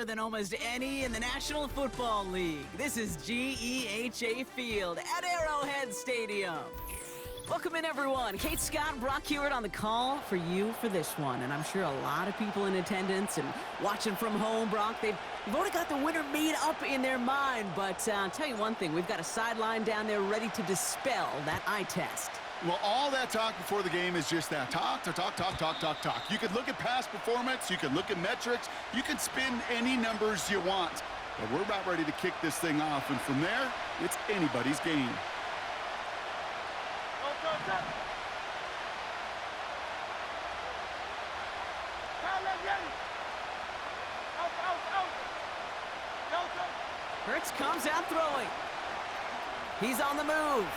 bigger than almost any in the National Football League. This is GEHA Field at Arrowhead Stadium. Welcome in, everyone. Kate Scott and Brock Hewitt on the call for you for this one. And I'm sure a lot of people in attendance and watching from home, Brock, they've already got the winner made up in their mind. But I'll tell you one thing, we've got a sideline down there ready to dispel that eye test. Well, all that talk before the game is just that. Talk. You could look at past performance, you could look at metrics, you can spin any numbers you want. But we're about ready to kick this thing off, and from there, it's anybody's game. Hurts comes out throwing. He's on the move.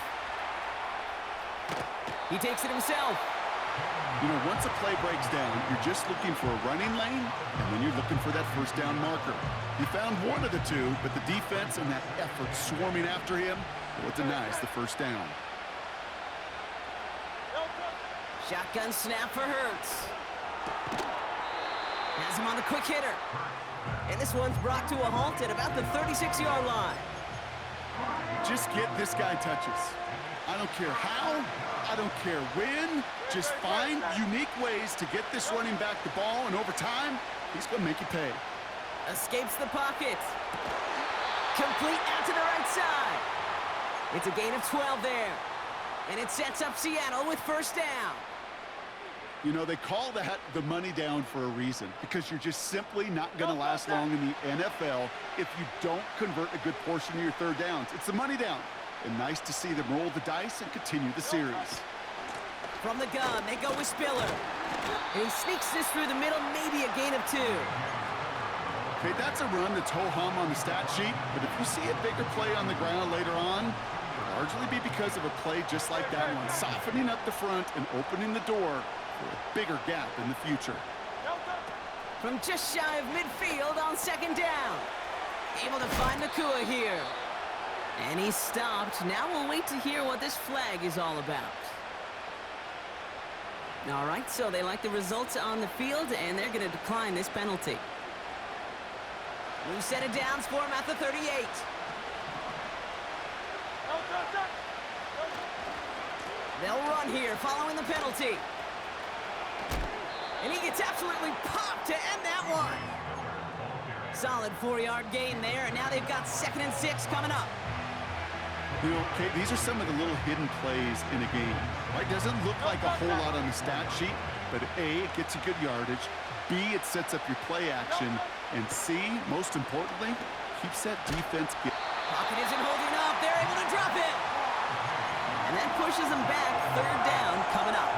He takes it himself. You know, once a play breaks down, you're just looking for a running lane, and then you're looking for that first down marker. He found one of the two, but the defense and that effort swarming after him, well, it denies the first down. Shotgun snap for Hurts. Has him on the quick hitter. And this one's brought to a halt at about the 36-yard line. Just get this guy touches. I don't care how, I don't care when. Just find unique ways to get this running back the ball, and over time, he's going to make you pay. Escapes the pocket. Complete out to the right side. It's a gain of 12 there. And it sets up Seattle with first down. You know, they call that the money down for a reason, because you're just simply not going to last long in the NFL if you don't convert a good portion of your third downs. It's the money down. And nice to see them roll the dice and continue the series. From the gun, they go with Spiller. And he sneaks this through the middle, maybe a gain of 2. Okay, that's a run that's ho-hum on the stat sheet, but if you see a bigger play on the ground later on, it'll largely be because of a play just like that one, softening up the front and opening the door for a bigger gap in the future. From just shy of midfield on second down. Able to find Nakua here. And he's stopped. Now we'll wait to hear what this flag is all about. All right, so they like the results on the field, and they're going to decline this penalty. Loose set of downs for him at the 38. They'll run here following the penalty. And he gets absolutely popped to end that one. Solid 4-yard gain there, and now they've got 2nd and 6 coming up. You know, Kate, these are some of the little hidden plays in a game. Right? Doesn't look like a whole lot on the stat sheet, but A, it gets you good yardage. B, it sets up your play action. And C, most importantly, keeps that defense getting. Pocket isn't holding up. They're able to drop it. And that pushes them back. 3rd down coming up.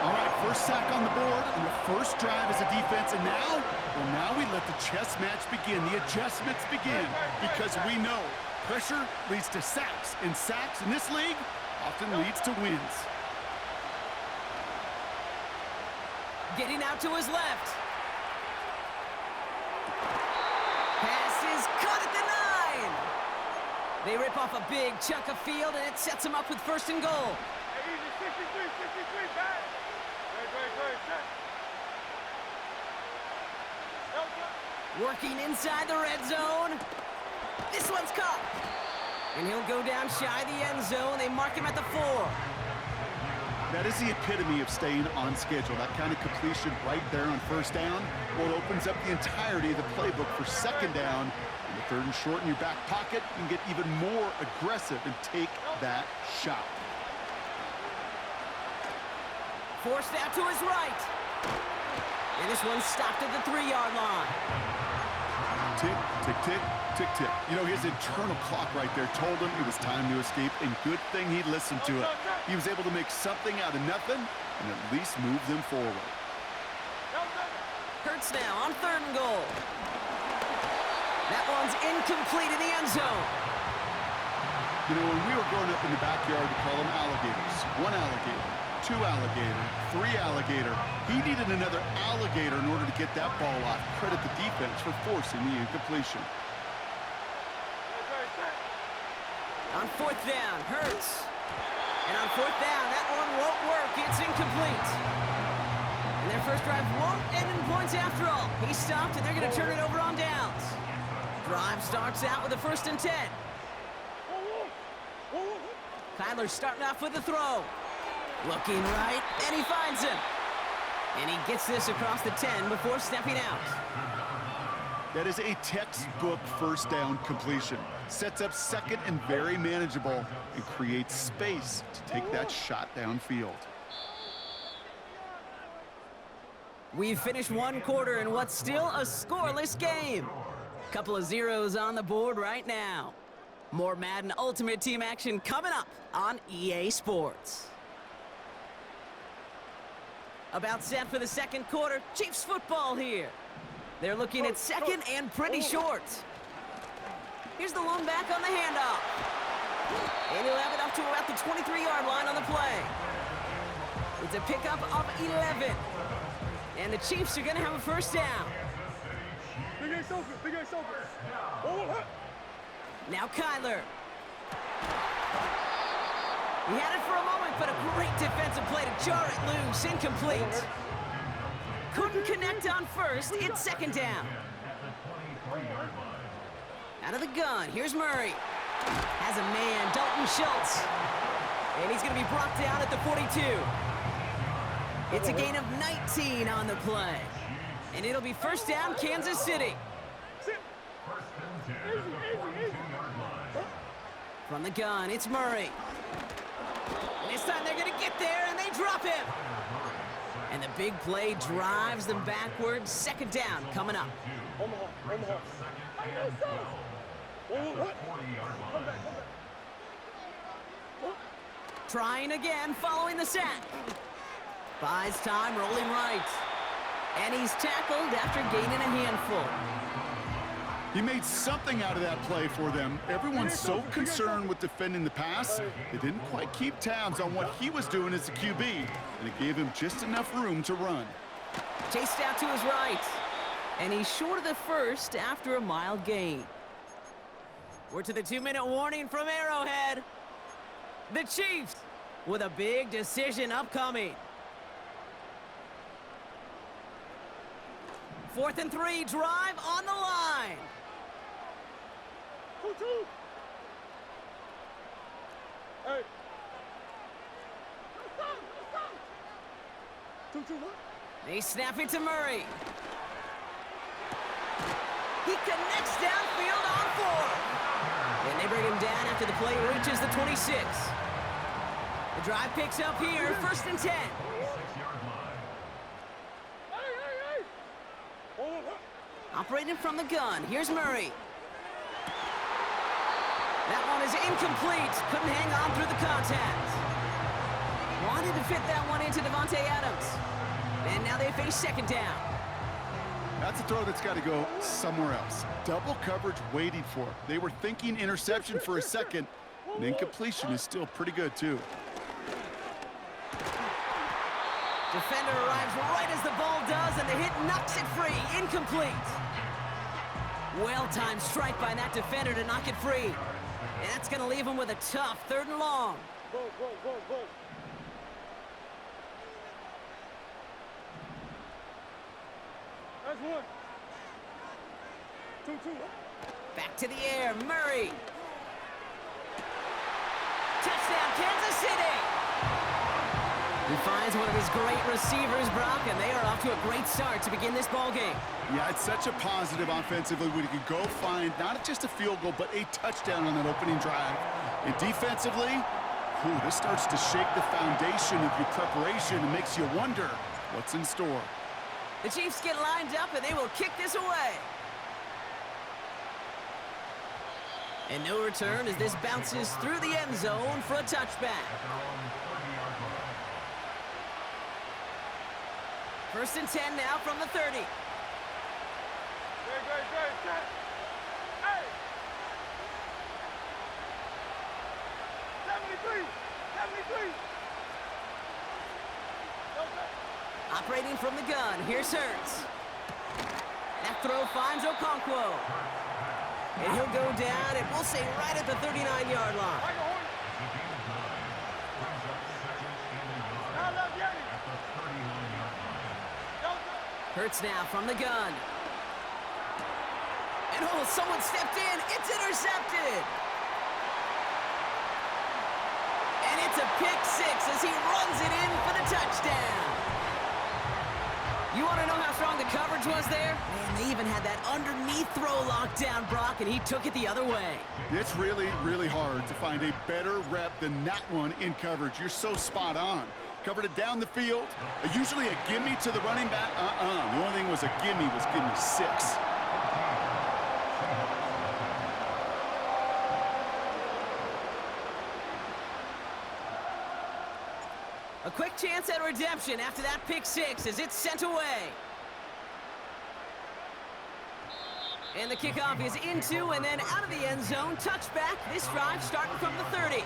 All right, first sack on the board, and the first drive as a defense. And now, well, now we let the chess match begin. The adjustments begin, because we know pressure leads to sacks, and sacks in this league often leads to wins. Getting out to his left. Pass is caught at the 9. They rip off a big chunk of field, and it sets them up with 1st and goal. Working inside the red zone. This one's caught. And he'll go down shy of the end zone. They mark him at the 4. That is the epitome of staying on schedule. That kind of completion right there on 1st down. Well, it opens up the entirety of the playbook for 2nd down. And the 3rd and short in your back pocket, you can get even more aggressive and take that shot. Forced out to his right. And this one's stopped at the 3-yard line. Tick, tick, tick, tick, tick. You know, his internal clock right there told him it was time to escape, and good thing he listened to it. He was able to make something out of nothing and at least move them forward. Hurts now on 3rd and goal. That one's incomplete in the end zone. You know, when we were growing up in the backyard, we call them alligators. 1 alligator, 2 alligator, 3 alligator. He needed another alligator in order to get that ball off. Credit the defense for forcing the incompletion. On 4th down, Hurts. And on 4th down, that one won't work. It's incomplete. And their first drive won't end in points after all. He stopped, and they're going to turn it over on Drive starts out with a 1st and 10. Kyler's starting off with the throw. Looking right, and he finds him. And he gets this across the 10 before stepping out. That is a textbook 1st down completion. Sets up 2nd and very manageable and creates space to take that shot downfield. We've finished 1 quarter in what's still a scoreless game. Couple of zeros on the board right now. More Madden Ultimate Team action coming up on EA Sports. About set for the 2nd quarter. Chiefs football here. They're looking at 2nd and pretty short. Here's the lone back on the handoff. And he'll have it up to about the 23-yard line on the play. It's a pickup of 11. And the Chiefs are going to have a 1st down. Now Kyler. He had it for a moment, but a great defensive play to jar it loose. Incomplete. Couldn't connect on 1st. It's 2nd down. Out of the gun. Here's Murray. Has a man, Dalton Schultz. And he's going to be brought down at the 42. It's a gain of 19 on the play. And it'll be 1st down, Kansas City. From the gun, it's Murray. And this time they're going to get there, and they drop him. And the big play drives them backwards. 2nd down coming up. Trying again, following the sack. Buys time, rolling right. And he's tackled after gaining a handful. He made something out of that play for them. Everyone's so concerned with defending the pass, they didn't quite keep tabs on what he was doing as a QB, and it gave him just enough room to run. Chased out to his right, and he's short of the 1st after a mild gain. We're to the 2-minute warning from Arrowhead. The Chiefs with a big decision upcoming. 4th and 3, drive on the line. 2-2. Hey. 2-2. They snap it to Murray. He connects downfield on 4. And they bring him down after the play reaches the 26. The drive picks up here, 1st and 10. Operating from the gun. Here's Murray. That one is incomplete. Couldn't hang on through the contact. Wanted to fit that one into Devontae Adams. And now they face 2nd down. That's a throw that's got to go somewhere else. Double coverage waiting for it. They were thinking interception for a second. And incompletion is still pretty good, too. Defender arrives right as the ball does, and the hit knocks it free. Incomplete. Well-timed strike by that defender to knock it free. And that's going to leave him with a tough 3rd and long. Go. That's 1. 2-2. Back to the air, Murray. Touchdown, Kansas City. He finds one of his great receivers, Brock, and they are off to a great start to begin this ball game. Yeah, it's such a positive offensively when you can go find not just a field goal, but a touchdown on that opening drive. And defensively, this starts to shake the foundation of your preparation and makes you wonder what's in store. The Chiefs get lined up, and they will kick this away. And no return as this bounces through the end zone for a touchback. 1st and 10 now from the 30. Great. Hey! 73! Operating from the gun, here's Hurts. That throw finds Okonkwo. And he'll go down, and we'll say right at the 39-yard line. Hurts now from the gun. And oh, someone stepped in. It's intercepted. And it's a pick six as he runs it in for the touchdown. You want to know how strong the coverage was there? Man, they even had that underneath throw locked down, Brock, and he took it the other way. It's really, really hard to find a better rep than that one in coverage. You're so spot on. Covered it down the field. Usually a gimme to the running back. The only thing was a gimme was give me 6. A quick chance at redemption after that pick six as it's sent away. And the kickoff is into and then out of the end zone. Touchback, this drive starting from the 30.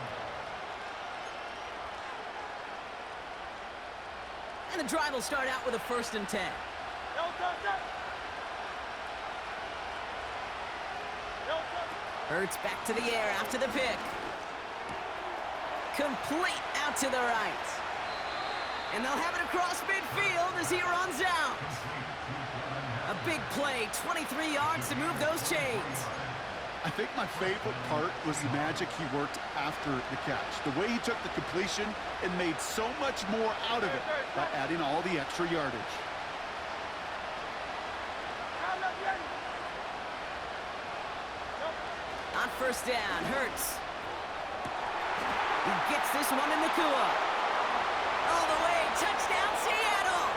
And the drive will start out with a 1st and 10. Hurts back to the air after the pick. Complete out to the right. And they'll have it across midfield as he runs out. A big play, 23 yards to move those chains. I think my favorite part was the magic he worked after the catch. The way he took the completion and made so much more out of it by adding all the extra yardage. On 1st down, Hurts. He gets this one in the Nakua. All the way, touchdown Seattle!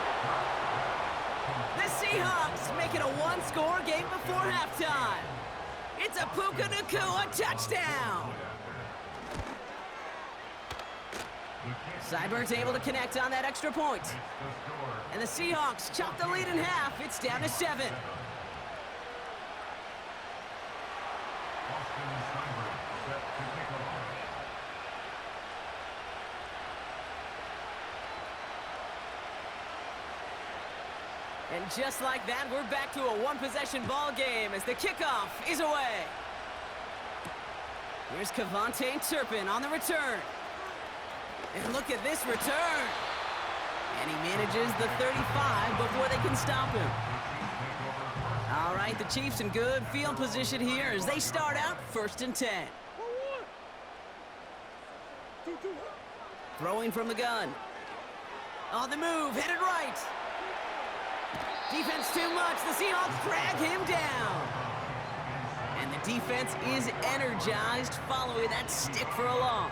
The Seahawks make it a one-score game before halftime. It's a Puka Nakua touchdown! Seibert's able to connect on that extra point. And the Seahawks chop the lead in half. It's down to 7. And just like that, we're back to a one-possession ball game as the kickoff is away. Here's Kevontae Turpin on the return. And look at this return. And he manages the 35 before they can stop him. All right, the Chiefs in good field position here as they start out 1st and 10. Throwing from the gun. On the move, headed right. Defense too much. The Seahawks drag him down. And the defense is energized following that stick for a loss.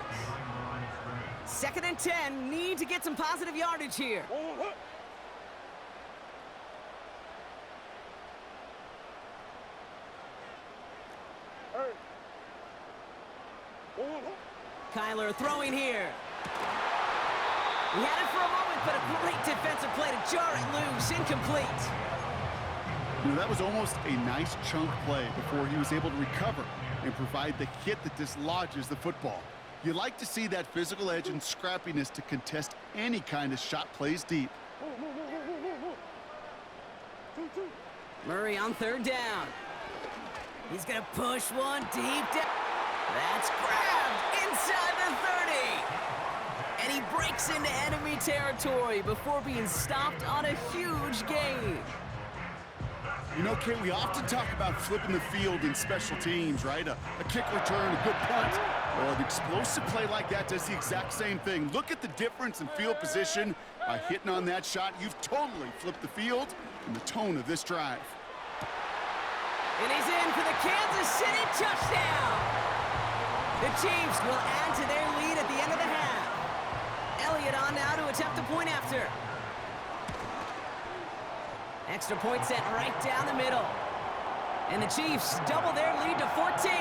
2nd and 10. Need to get some positive yardage here. Kyler throwing here. He had it for a moment, but a great defensive play to jar it loose. Incomplete. You know, that was almost a nice chunk play before he was able to recover and provide the hit that dislodges the football. You like to see that physical edge and scrappiness to contest any kind of shot plays deep. Murray on 3rd down. He's going to push one deep down. That's grabbed inside the 30. And he breaks into enemy territory before being stopped on a huge gain. You know, Kate, we often talk about flipping the field in special teams, right? A kick return, a good punt. Well, an explosive play like that does the exact same thing. Look at the difference in field position. By hitting on that shot, you've totally flipped the field and the tone of this drive. And he's in for the Kansas City touchdown. The Chiefs will add to their lead at the end of the half. Elliott on now to attempt the point after. Extra point set right down the middle. And the Chiefs double their lead to 14.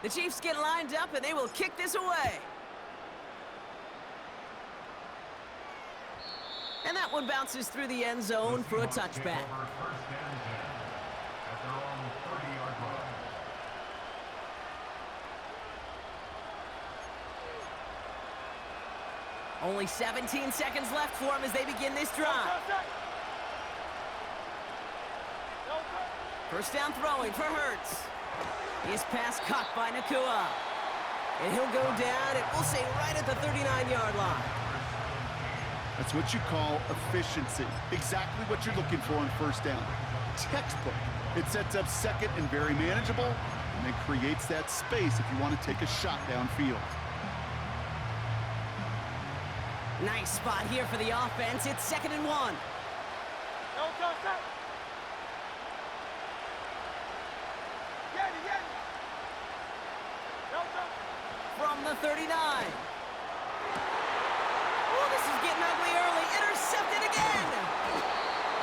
The Chiefs get lined up and they will kick this away. And that one bounces through the end zone for a touchback. Only 17 seconds left for him as they begin this drive. First down throwing for Hurts. His pass caught by Nakua. And he'll go down, and we'll say right at the 39-yard line. That's what you call efficiency. Exactly what you're looking for on first down. Textbook. It sets up second and very manageable, and then creates that space if you want to take a shot downfield. Nice spot here for the offense. It's 2nd and 1. No, touch that. Get it, get it. No, touch. From the 39. Oh, this is getting ugly early. Intercepted again.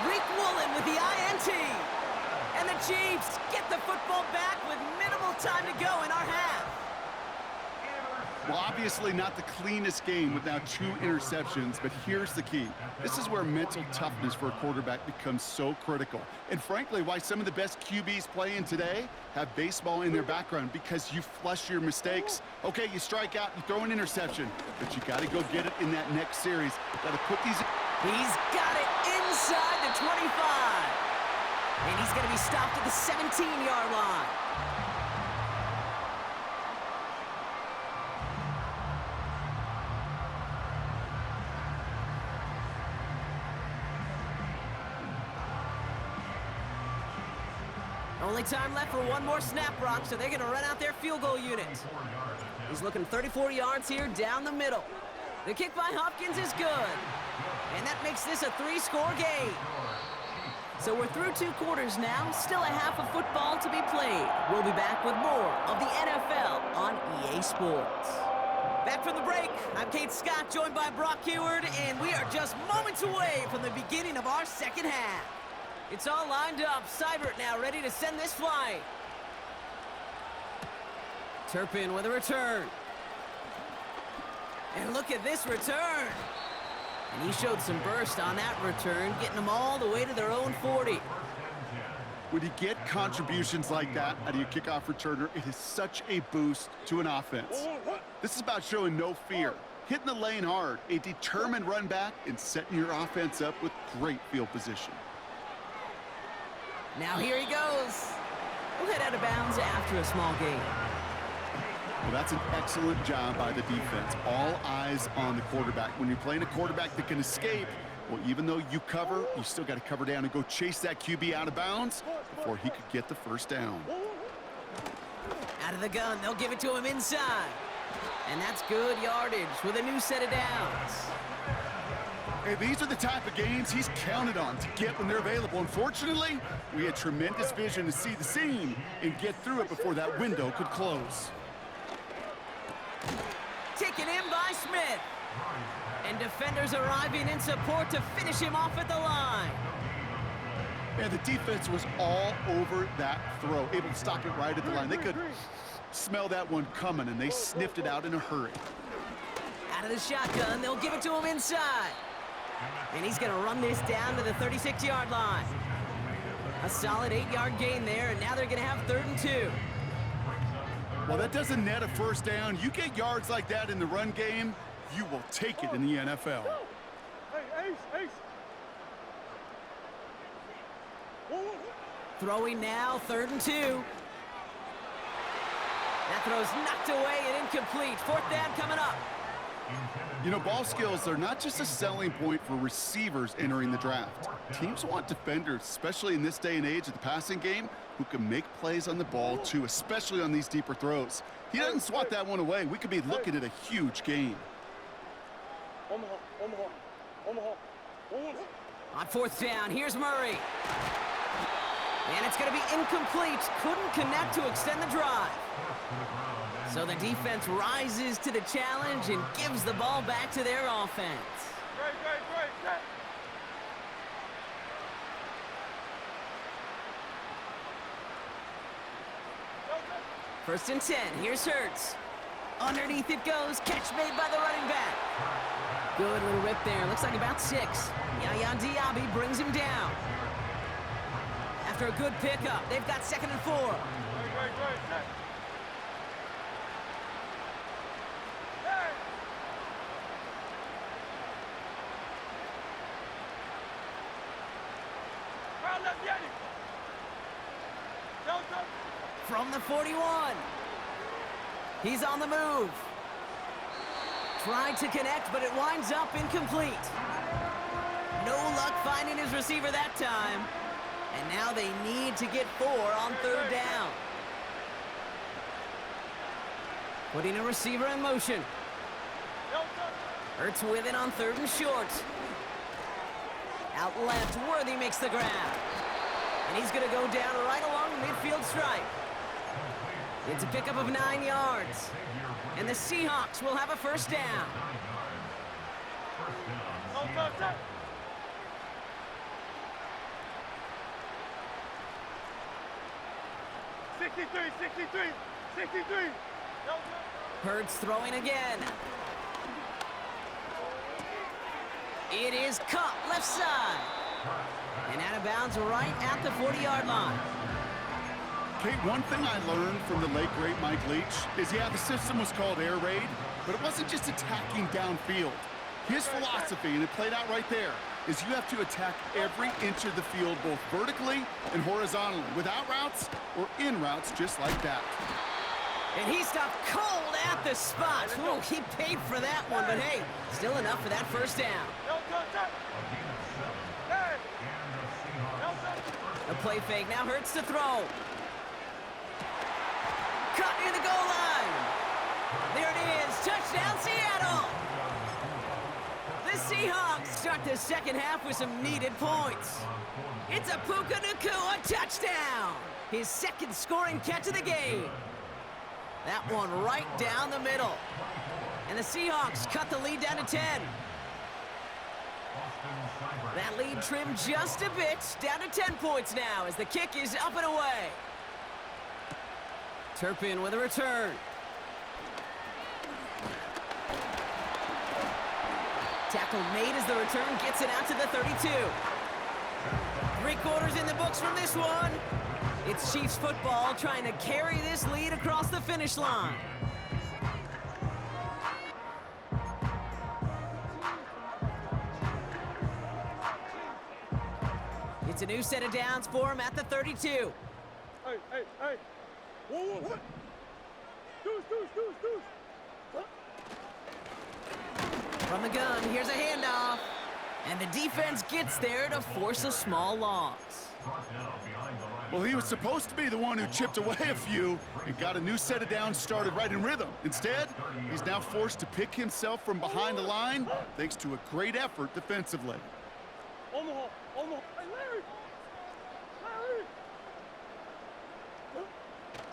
Reek Woolen with the INT. And the Chiefs get the football back with minimal time to go in our half. Well, obviously not the cleanest game with now 2 interceptions, but here's the key. This is where mental toughness for a quarterback becomes so critical. And frankly, why some of the best QBs playing today have baseball in their background, because you flush your mistakes. Okay, you strike out, you throw an interception, but you got to go get it in that next series. Got to put these... He's got it inside the 25. And he's going to be stopped at the 17-yard line. Only time left for one more snap, Brock, so they're going to run out their field goal unit. He's looking 34 yards here down the middle. The kick by Hopkins is good. And that makes this a 3-score game. So we're through 2 quarters now, still a half of football to be played. We'll be back with more of the NFL on EA Sports. Back from the break, I'm Kate Scott, joined by Brock Heward, and we are just moments away from the beginning of our second half. It's all lined up. Seibert now ready to send this flying. Turpin with a return. And look at this return. And he showed some burst on that return, getting them all the way to their own 40. When you get contributions like that out of your kickoff returner, it is such a boost to an offense. This is about showing no fear, hitting the lane hard, a determined run back, and setting your offense up with great field position. Now here he goes. We'll head out of bounds after a small gain. Well, that's an excellent job by the defense. All eyes on the quarterback. When you're playing a quarterback that can escape, well, even though you cover, you still got to cover down and go chase that QB out of bounds before he could get the first down. Out of the gun, they'll give it to him inside. And that's good yardage with a new set of downs. Hey, these are the type of games he's counted on to get when they're available. Unfortunately, we had tremendous vision to see the seam and get through it before that window could close. Taken in by Smith. And defenders arriving in support to finish him off at the line. And the defense was all over that throw, able to stop it right at the line. They could smell that one coming, and they sniffed it out in a hurry. Out of the shotgun, they'll give it to him inside. And he's going to run this down to the 36-yard line. A solid 8-yard gain there, and now they're going to have 3rd and 2. Well, that doesn't net a first down. You get yards like that in the run game, you will take it in the NFL. Hey, ace, ace. Throwing now, 3rd and 2. That throw's knocked away and incomplete. 4th down coming up. You know, ball skills are not just a selling point for receivers entering the draft. Teams want defenders, especially in this day and age of the passing game, who can make plays on the ball too, especially on these deeper throws. He doesn't swat that one away. We could be looking at a huge gain. On 4th down, here's Murray. And it's going to be incomplete. Couldn't connect to extend the drive. So the defense rises to the challenge and gives the ball back to their offense. Great. 1st and 10. Here's Hurts. Underneath it goes. Catch made by the running back. Good little rip there. Looks like about 6. Yaya Diaby brings him down. After a good pickup, they've got 2nd and 4. Great. Delta. From the 41. He's on the move. Tried to connect, but it winds up incomplete. No luck finding his receiver that time. And now they need to get 4 on third down. Putting a receiver in motion. Delta. Hurts with it on third and short. Out left, Worthy makes the grab. And he's going to go down right along the midfield stripe. It's a pickup of 9 yards. And the Seahawks will have a first down. Delta. 63. 63. Delta. Hurts throwing again. It is caught left side. And out of bounds right at the 40-yard line. Kate, one thing I learned from the late, great Mike Leach is, yeah, the system was called air raid, but it wasn't just attacking downfield. His philosophy, and it played out right there, is you have to attack every inch of the field, both vertically and horizontally, without routes or in routes just like that. And he stopped cold at the spot. Ooh, he paid for that one, but hey, still enough for that first down. Delta. Hey. Delta. A play fake now Hurts to throw. Caught near the goal line. There it is. Touchdown, Seattle. The Seahawks start the second half with some needed points. It's a Puka Nacua touchdown. His second scoring catch of the game. That one right down the middle. And the Seahawks cut the lead down to 10. That lead trimmed just a bit, down to 10 points now as the kick is up and away. Turpin with a return. Tackle made as the return gets it out to the 32. 3 quarters in the books from this one. It's Chiefs football trying to carry this lead across the finish line. It's a new set of downs for him at the 32. Hey. Whoa. Deuce. From the gun, here's a handoff. And the defense gets there to force a small loss. Well, he was supposed to be the one who chipped away a few and got a new set of downs started right in rhythm. Instead, he's now forced to pick himself from behind the line thanks to a great effort defensively. Omaha. Hey, Larry.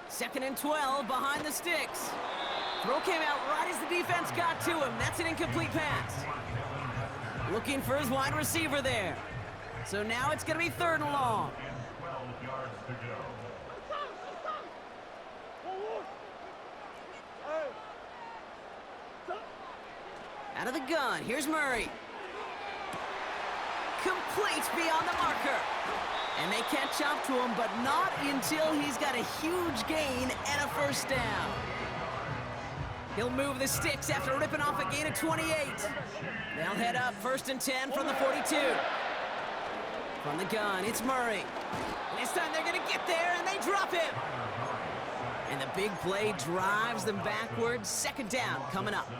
2nd and 12 behind the sticks. Throw came out right as the defense got to him. That's an incomplete pass. Looking for his wide receiver there. So now it's going to be 3rd and long. Out of the gun, here's Murray. Complete beyond the marker. And they catch up to him, but not until he's got a huge gain and a first down. He'll move the sticks after ripping off a gain of 28. They'll head up 1st and 10 from the 42. From the gun, it's Murray. And this time they're going to get there, and they drop him. And the big play drives them backwards. 2nd down coming up.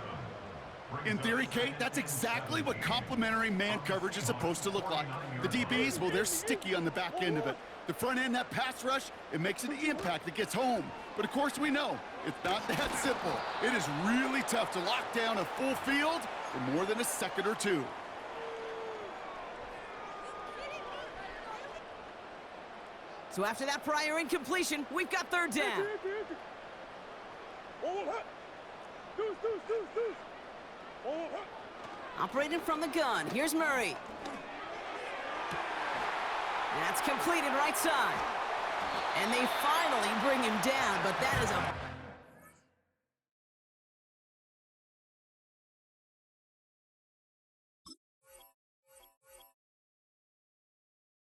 In theory, Kate, that's exactly what complementary man coverage is supposed to look like. The DBs, well, they're sticky on the back end of it. The front end, that pass rush, it makes an impact that gets home. But of course we know, it's not that simple. It is really tough to lock down a full field for more than a second or two. So after that prior incompletion, we've got 3rd down. Operating from the gun, here's Murray. That's completed right side. And they finally bring him down, but that is a